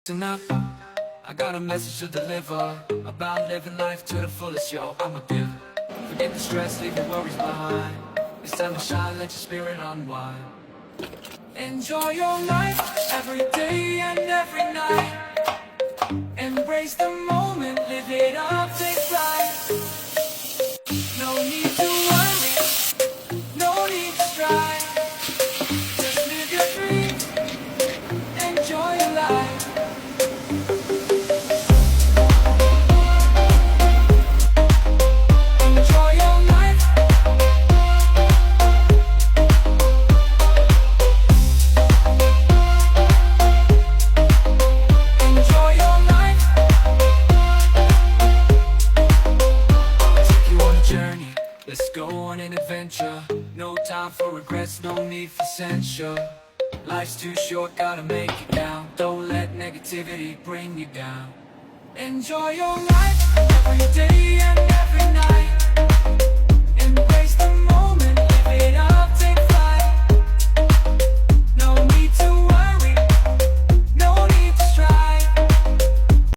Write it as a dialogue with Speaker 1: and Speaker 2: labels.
Speaker 1: Listen up, I got a message to deliver about living life to the fullest, yo, I'm a giver. Forget the stress, leave your worries behind. It's time to shine, let your spirit unwind. Enjoy your life, every day and every night. Embrace the moment, live it up, take flight. No need to worry, no need to strive. Just live your dreams, enjoy your life. Enjoy your life. Enjoy your life. I'll take you on a journey, let's go on an adventure. No time for regrets, no need for censure. Life's too short, gotta make it count. Don't let negativity bring you down. Enjoy your life, every day